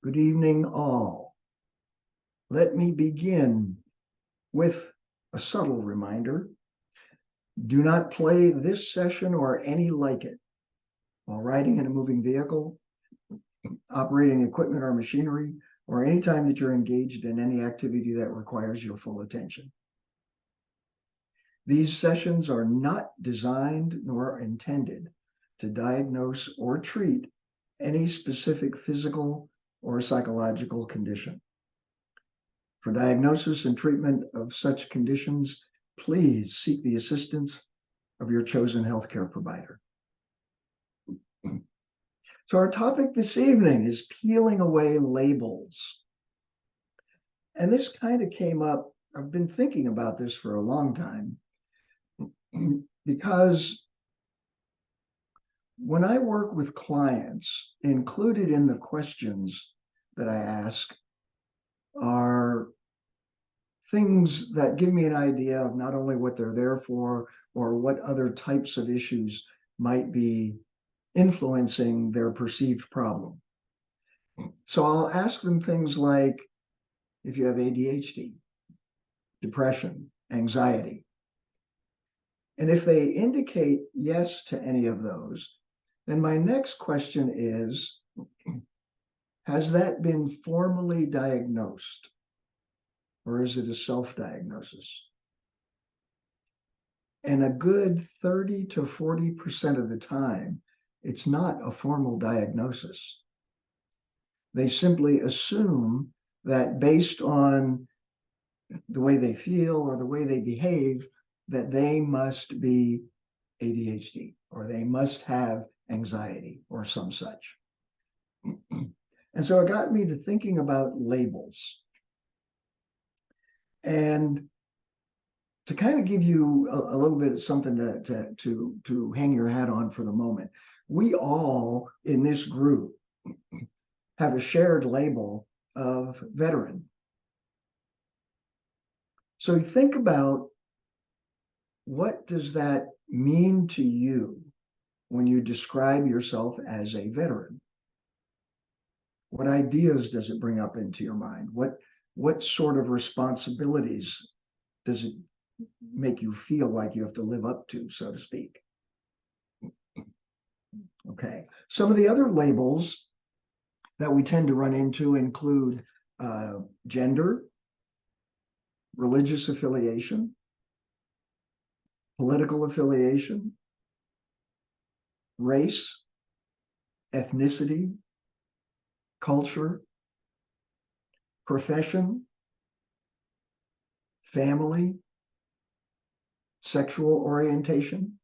Good evening, all. Let me begin with a subtle reminder. Do not play this session or any like it while riding in a moving vehicle, operating equipment or machinery, or any time that you're engaged in any activity that requires your full attention. These sessions are not designed nor intended to diagnose or treat any specific physical or psychological condition. For diagnosis and treatment of such conditions, please seek the assistance of your chosen healthcare provider. So our topic this evening is peeling away labels. And this kind of came up, I've been thinking about this for a long time, because when I work with clients, included in the questions that I ask are things that give me an idea of not only what they're there for, or what other types of issues might be influencing their perceived problem. So I'll ask them things like, if you have ADHD, depression, anxiety. And if they indicate yes to any of those, then my next question is, has that been formally diagnosed? Or is it a self-diagnosis? And a good 30 to 40% of the time, it's not a formal diagnosis. They simply assume that based on the way they feel or the way they behave, that they must be ADHD or they must have anxiety or some such. And so it got me to thinking about labels. And to kind of give you a little bit of something to hang your hat on for the moment, we all in this group have a shared label of veteran. So you think about, what does that mean to you when you describe yourself as a veteran? What ideas does it bring up into your mind? What sort of responsibilities does it make you feel like you have to live up to, so to speak? Okay. Some of the other labels that we tend to run into include gender, religious affiliation, political affiliation, race, ethnicity, culture, profession, family, sexual orientation.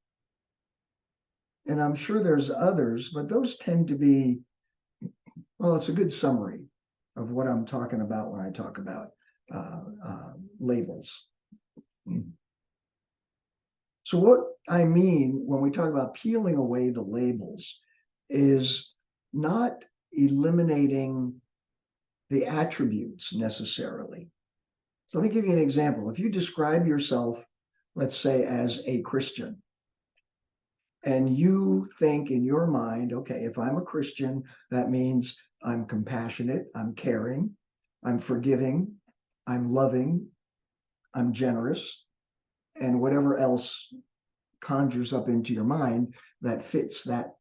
And I'm sure there's others, but those tend to be, well, it's a good summary of what I'm talking about when I talk about labels. So what I mean when we talk about peeling away the labels is not eliminating the attributes necessarily. So let me give you an example. If you describe yourself, let's say, as a Christian, and you think in your mind, okay, if I'm a Christian, that means I'm compassionate, I'm caring, I'm forgiving, I'm loving, I'm generous, and whatever else conjures up into your mind that fits that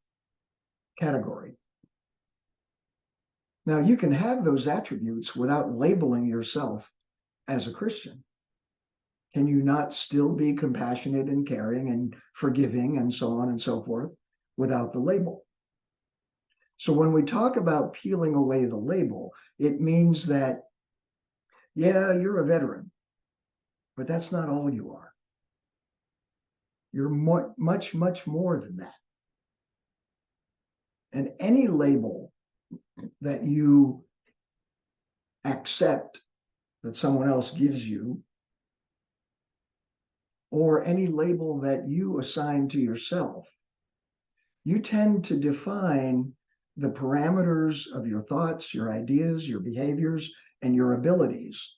category. Now, you can have those attributes without labeling yourself as a Christian. Can you not still be compassionate and caring and forgiving and so on and so forth without the label? So when we talk about peeling away the label, it means that, yeah, you're a veteran, but that's not all you are. You're much, much more than that. And any label that you accept that someone else gives you, or any label that you assign to yourself, you tend to define the parameters of your thoughts, your ideas, your behaviors, and your abilities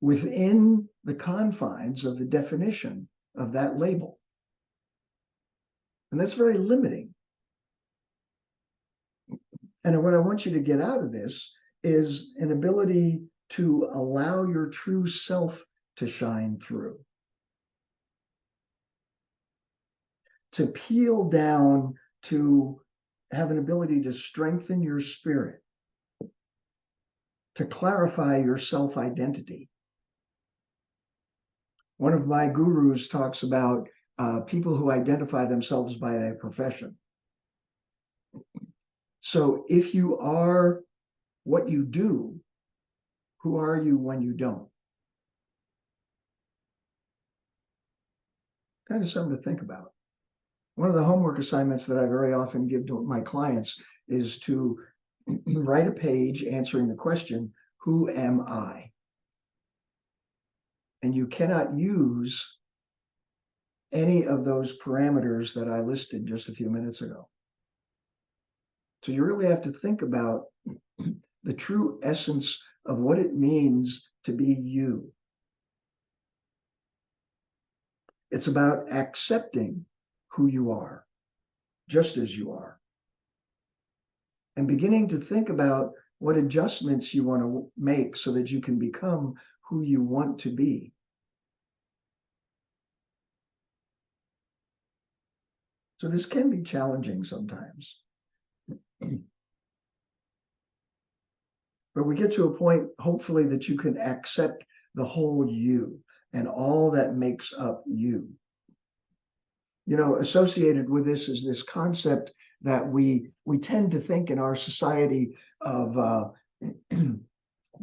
within the confines of the definition of that label. And that's very limiting. And what I want you to get out of this is an ability to allow your true self to shine through, to peel down, to have an ability to strengthen your spirit, to clarify your self-identity. One of my gurus talks about people who identify themselves by their profession. So if you are what you do, who are you when you don't? Kind of something to think about. One of the homework assignments that I very often give to my clients is to write a page answering the question, who am I? And you cannot use any of those parameters that I listed just a few minutes ago. So you really have to think about the true essence of what it means to be you. It's about accepting who you are, just as you are, and beginning to think about what adjustments you want to make so that you can become who you want to be. So this can be challenging sometimes. But we get to a point, hopefully, that you can accept the whole you and all that makes up you. You know, associated with this is this concept that we tend to think in our society of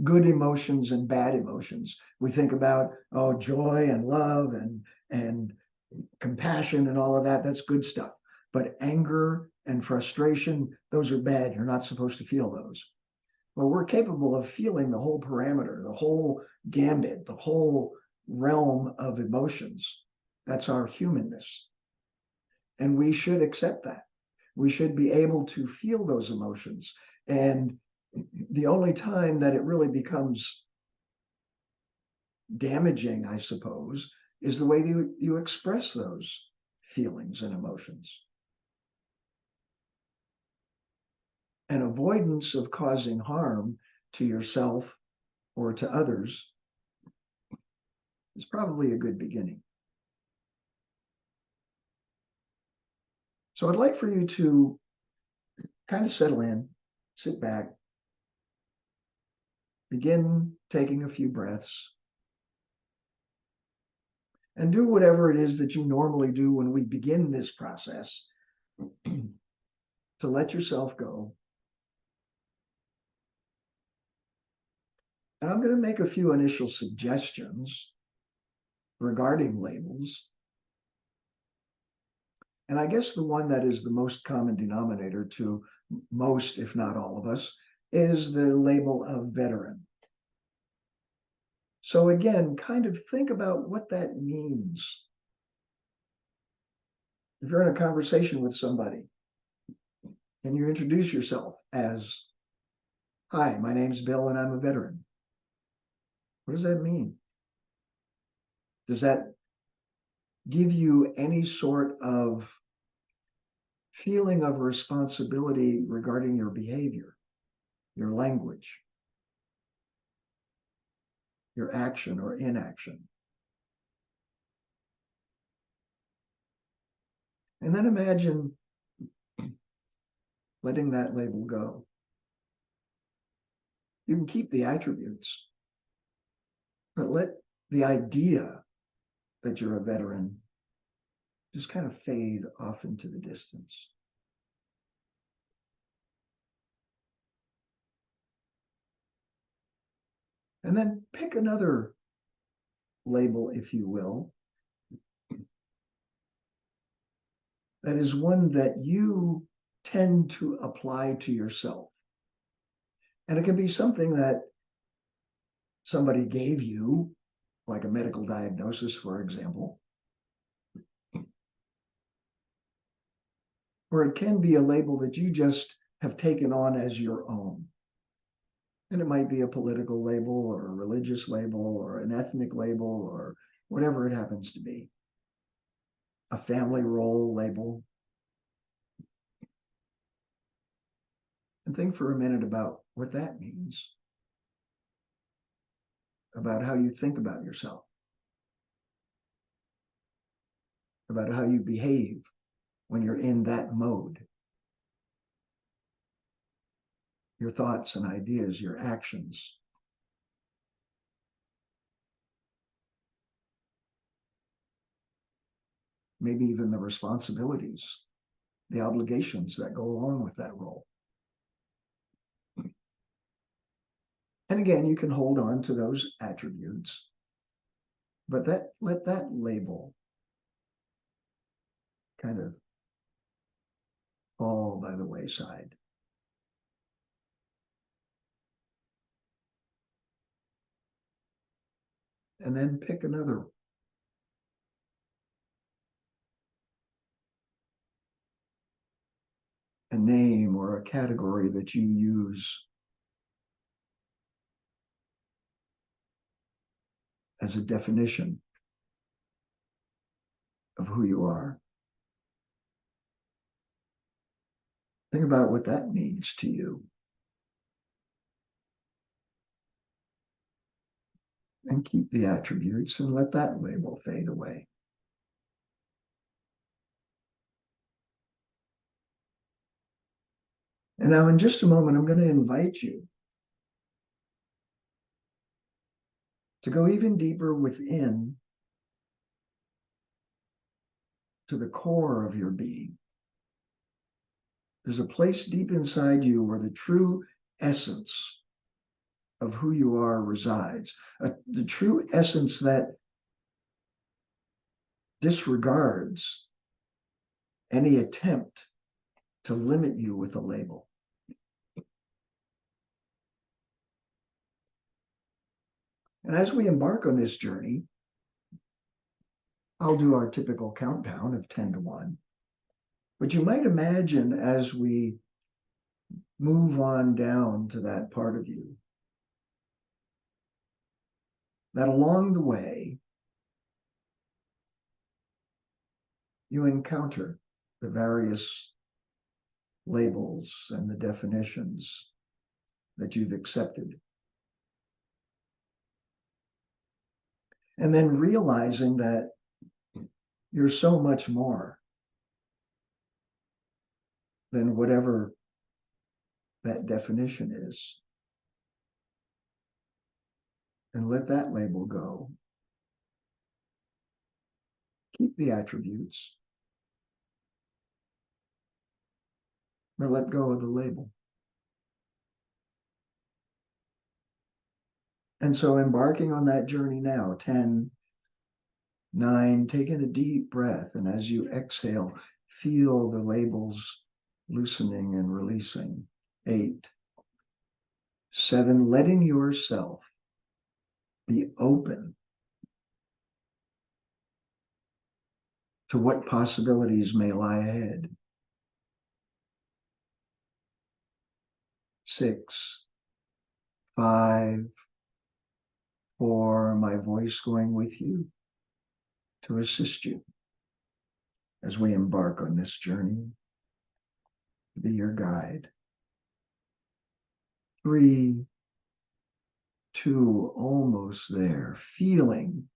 good emotions and bad emotions. We think about, oh, joy and love and compassion and all of that. That's good stuff. But anger and frustration, those are bad. You're not supposed to feel those. Well, we're capable of feeling the whole parameter, the whole gambit, the whole realm of emotions. That's our humanness. And we should accept that. We should be able to feel those emotions. And the only time that it really becomes damaging, I suppose, is the way you express those feelings and emotions. An avoidance of causing harm to yourself or to others is probably a good beginning. So I'd like for you to kind of settle in, sit back, begin taking a few breaths, and do whatever it is that you normally do when we begin this process to let yourself go. And I'm going to make a few initial suggestions regarding labels. And I guess the one that is the most common denominator to most, if not all of us, is the label of veteran. So again, kind of think about what that means. If you're in a conversation with somebody and you introduce yourself as, hi, my name's Bill and I'm a veteran. What does that mean? Does that give you any sort of feeling of responsibility regarding your behavior, your language, your action or inaction? And then imagine letting that label go. You can keep the attributes, but let the idea that you're a veteran just kind of fade off into the distance. And then pick another label, if you will, that is one that you tend to apply to yourself. And it can be something that somebody gave you, like a medical diagnosis, for example. Or it can be a label that you just have taken on as your own. And it might be a political label or a religious label or an ethnic label or whatever it happens to be. A family role label. And think for a minute about what that means, about how you think about yourself, about how you behave when you're in that mode, your thoughts and ideas, your actions. Maybe even the responsibilities, the obligations that go along with that role. And again, you can hold on to those attributes, but let that label kind of fall by the wayside. And then pick another. A name or a category that you use as a definition of who you are. Think about what that means to you. And keep the attributes and let that label fade away. And now in just a moment, I'm going to invite you to go even deeper within to the core of your being. There's a place deep inside you where the true essence of who you are resides, the true essence that disregards any attempt to limit you with a label. And as we embark on this journey, I'll do our typical countdown of 10 to 1. But you might imagine as we move on down to that part of you, that along the way, you encounter the various labels and the definitions that you've accepted. And then realizing that you're so much more than whatever that definition is. And let that label go. Keep the attributes, but let go of the label. And so embarking on that journey now, 10, 9, taking a deep breath. And as you exhale, feel the labels loosening and releasing. 8, 7, letting yourself be open to what possibilities may lie ahead. 6, 5, 4, my voice going with you to assist you as we embark on this journey, to be your guide. 3, 2, almost there, feeling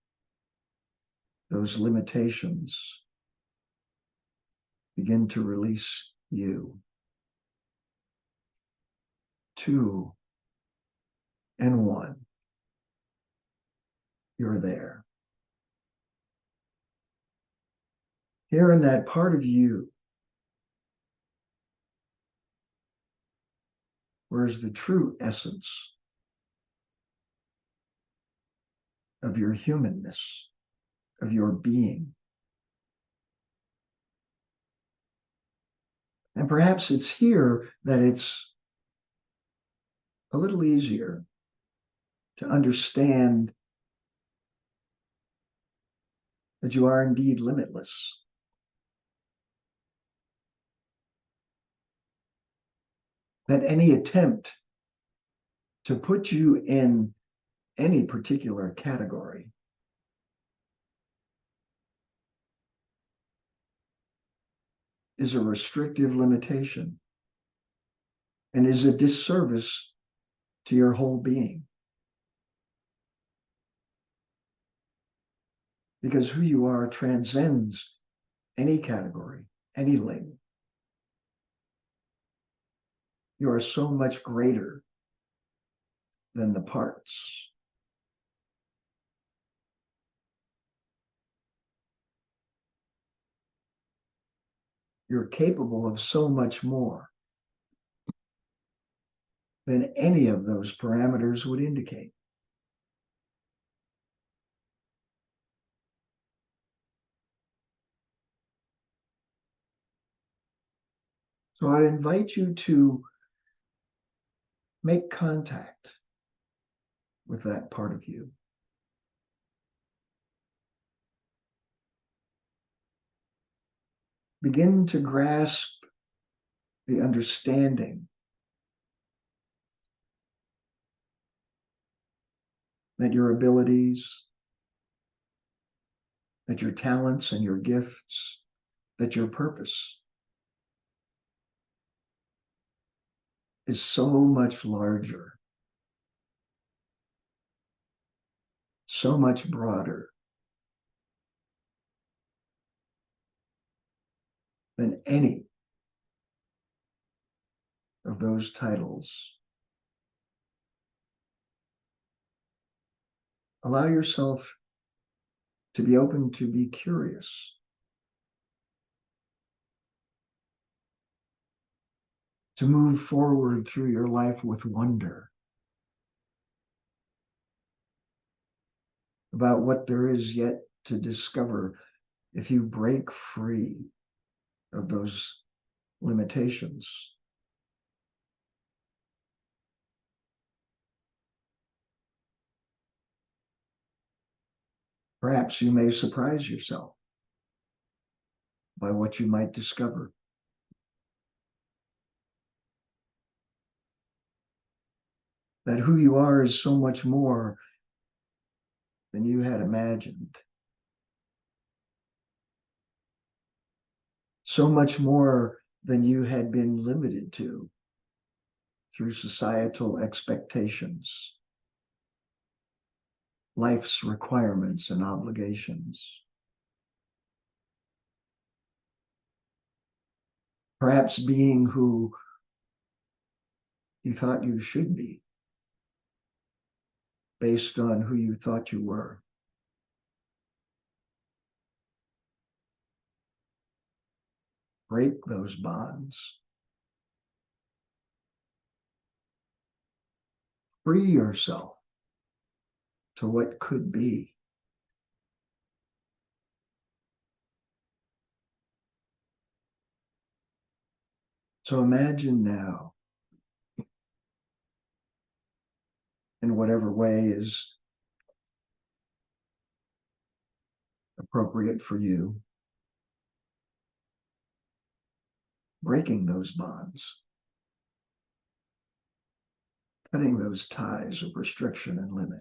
those limitations begin to release you. 2, and 1, you're there. Here in that part of you, where's the true essence of your humanness, of your being. And perhaps it's here that it's a little easier to understand that you are indeed limitless. That any attempt to put you in any particular category is a restrictive limitation. and is a disservice to your whole being. Because who you are transcends any category, any label. You are so much greater than the parts. You're capable of so much more than any of those parameters would indicate. So I'd invite you to make contact with that part of you. Begin to grasp the understanding that your abilities, that your talents and your gifts, that your purpose is so much larger, so much broader than any of those titles. Allow yourself to be open to be curious, to move forward through your life with wonder about what there is yet to discover if you break free of those limitations. Perhaps you may surprise yourself by what you might discover. That who you are is so much more than you had imagined. So much more than you had been limited to through societal expectations, life's requirements and obligations. Perhaps being who you thought you should be based on who you thought you were. Break those bonds. Free yourself to what could be. So imagine now, in whatever way is appropriate for you, breaking those bonds, cutting those ties of restriction and limit.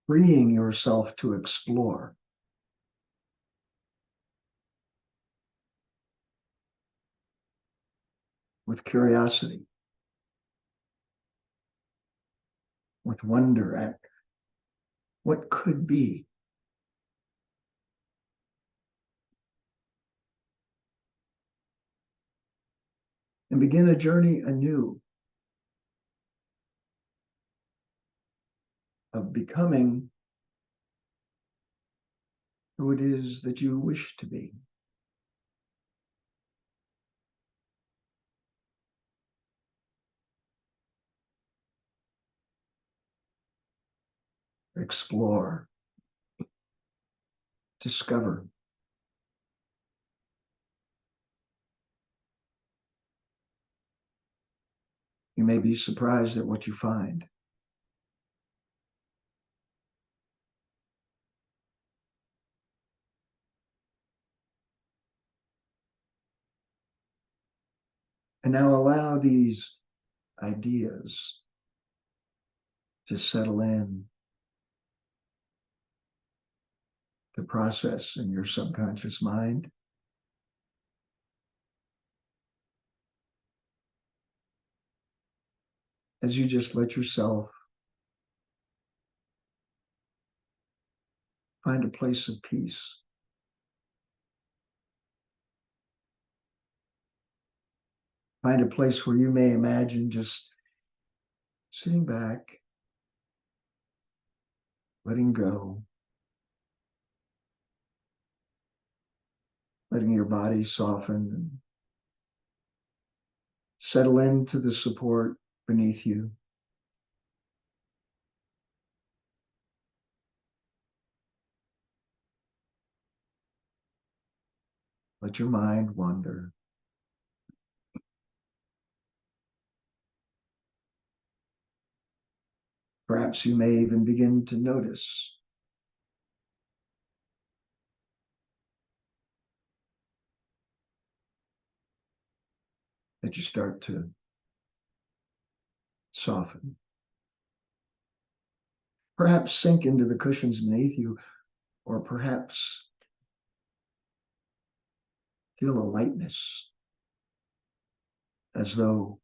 Freeing yourself to explore. With curiosity, with wonder at what could be. And begin a journey anew of becoming who it is that you wish to be. Explore, discover. You may be surprised at what you find. And now allow these ideas to settle in, to process in your subconscious mind. as you just let yourself find a place of peace. Find a place where you may imagine just sitting back, letting go, letting your body soften and settle into the support beneath you. Let your mind wander. Perhaps you may even begin to notice that you start to soften. Perhaps sink into the cushions beneath you, or perhaps feel a lightness as though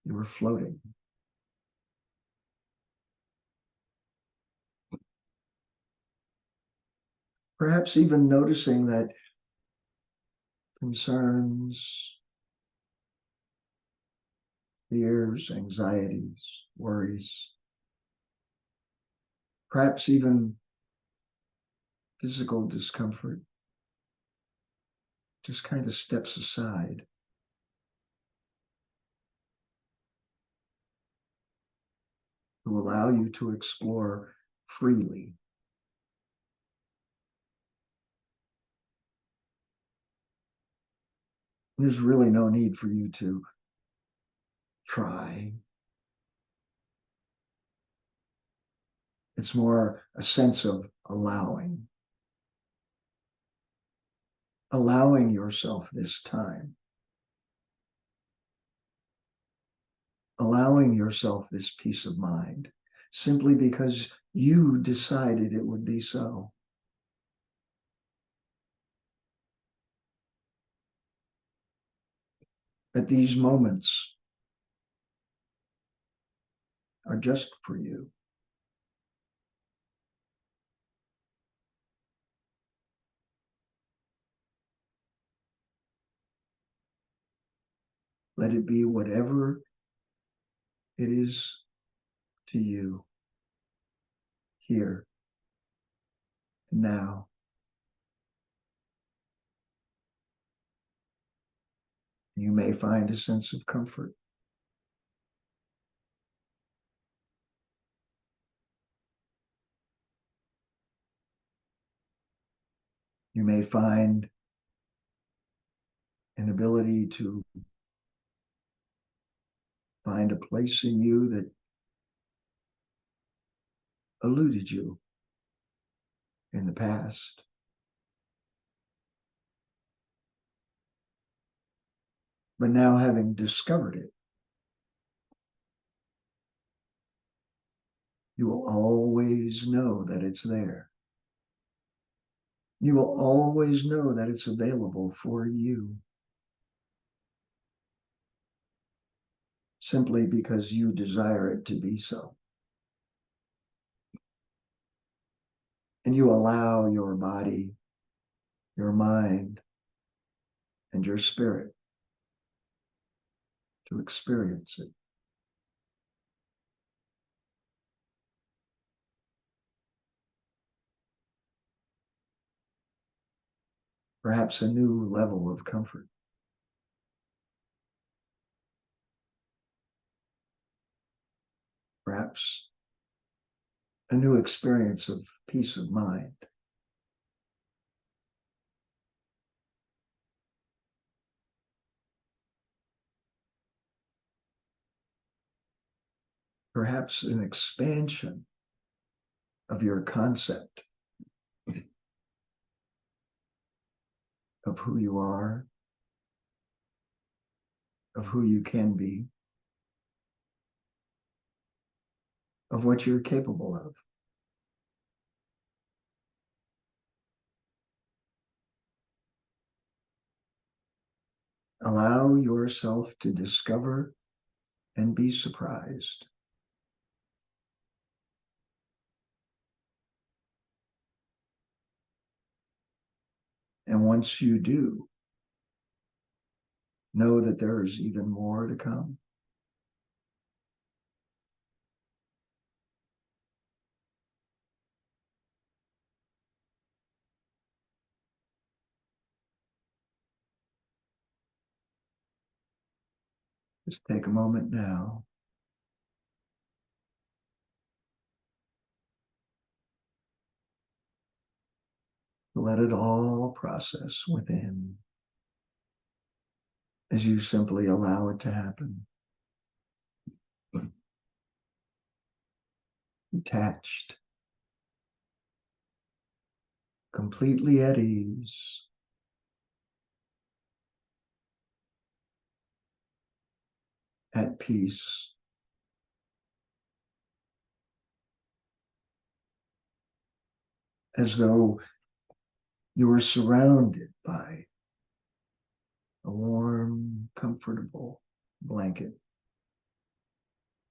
you were floating. Perhaps even noticing that concerns, fears, anxieties, worries, perhaps even physical discomfort just kind of steps aside to allow you to explore freely. There's really no need for you to try. It's more a sense of allowing yourself this time, allowing yourself this peace of mind, simply because you decided it would be so. That these moments are just for you. Let it be whatever it is to you here and now. You may find a sense of comfort. You may find an ability to find a place in you that eluded you in the past. But now, having discovered it, you will always know that it's there. You will always know that it's available for you. Simply because you desire it to be so. And you allow your body, your mind, and your spirit to experience it. Perhaps a new level of comfort. Perhaps a new experience of peace of mind. Perhaps an expansion of your concept of who you are, of who you can be, of what you're capable of. Allow yourself to discover and be surprised. And once you do, know that there is even more to come. Just take a moment now to let it all process within as you simply allow it to happen. Detached, completely at ease, at peace, as though you were surrounded by a warm, comfortable blanket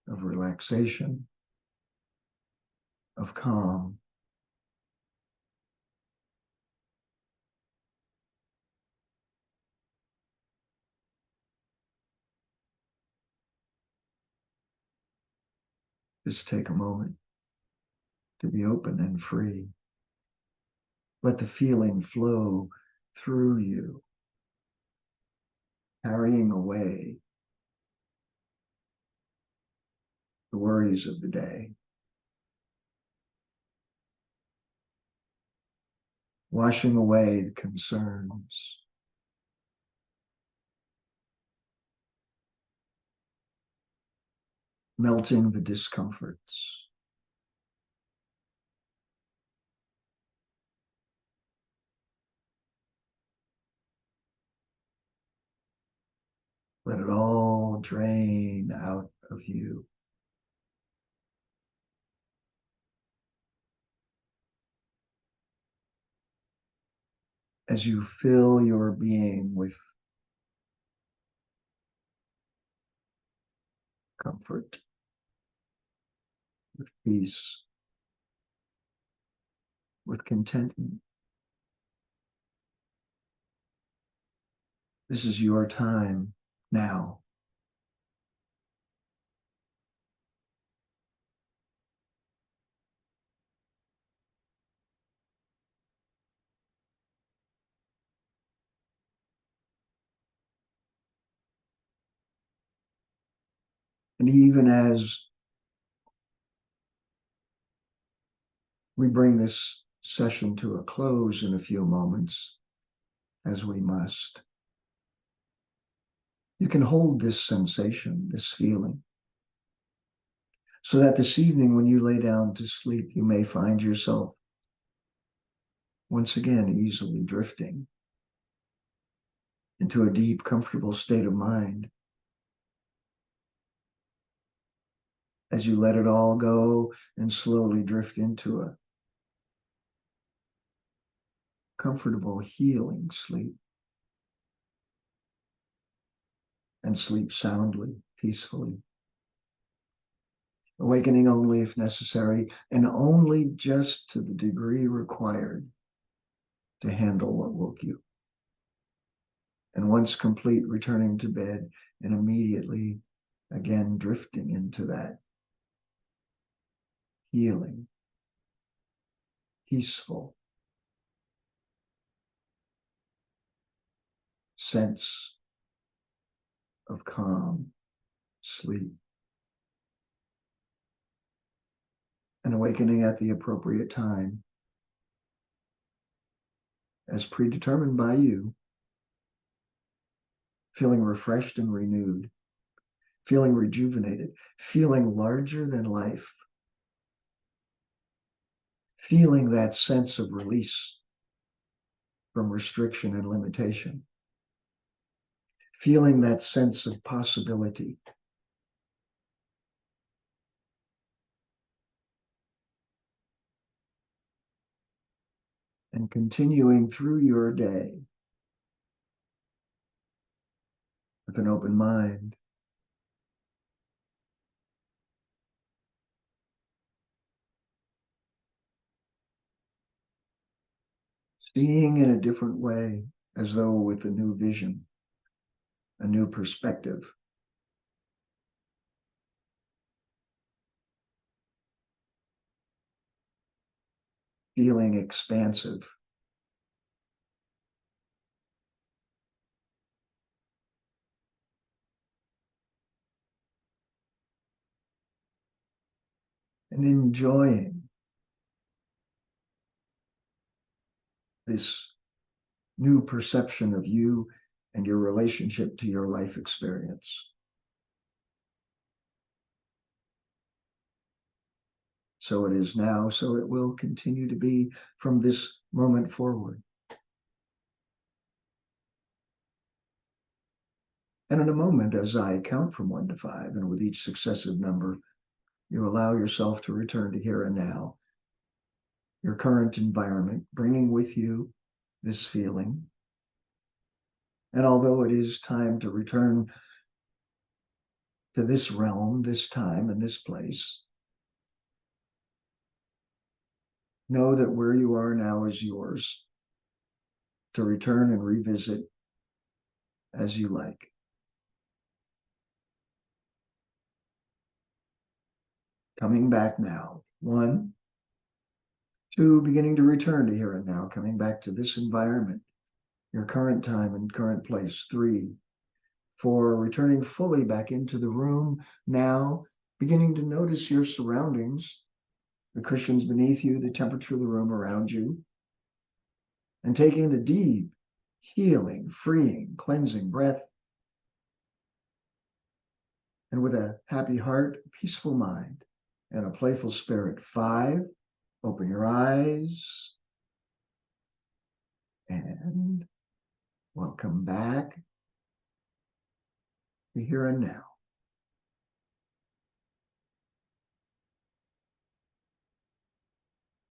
of relaxation, of calm. Just take a moment to be open and free. Let the feeling flow through you, carrying away the worries of the day, washing away the concerns, melting the discomforts. Let it all drain out of you. As you fill your being with comfort, with peace, with contentment. This is your time now. And even as we bring this session to a close in a few moments, as we must, you can hold this sensation, this feeling, so that this evening when you lay down to sleep, you may find yourself once again easily drifting into a deep, comfortable state of mind as you let it all go and slowly drift into a comfortable, healing sleep and sleep soundly, peacefully, awakening only if necessary and only just to the degree required to handle what woke you. And once complete, returning to bed and immediately again drifting into that healing, peaceful sense of calm sleep, and awakening at the appropriate time as predetermined by you, feeling refreshed and renewed, feeling rejuvenated, feeling larger than life, feeling that sense of release from restriction and limitation, feeling that sense of possibility. And continuing through your day with an open mind, seeing in a different way, as though with a new vision, a new perspective. Feeling expansive. And enjoying this new perception of you and your relationship to your life experience. So it is now, so it will continue to be from this moment forward. And in a moment, as I count from 1 to 5, and with each successive number, you allow yourself to return to here and now, your current environment, bringing with you this feeling. And although it is time to return to this realm, this time, and this place, know that where you are now is yours to return and revisit as you like. Coming back now. 1, 2, beginning to return to here and now, coming back to this environment, your current time and current place. 3, 4, returning fully back into the room now, beginning to notice your surroundings, the cushions beneath you, the temperature of the room around you, and taking a deep, healing, freeing, cleansing breath. And with a happy heart, peaceful mind, and a playful spirit. 5, open your eyes and welcome back to here and now.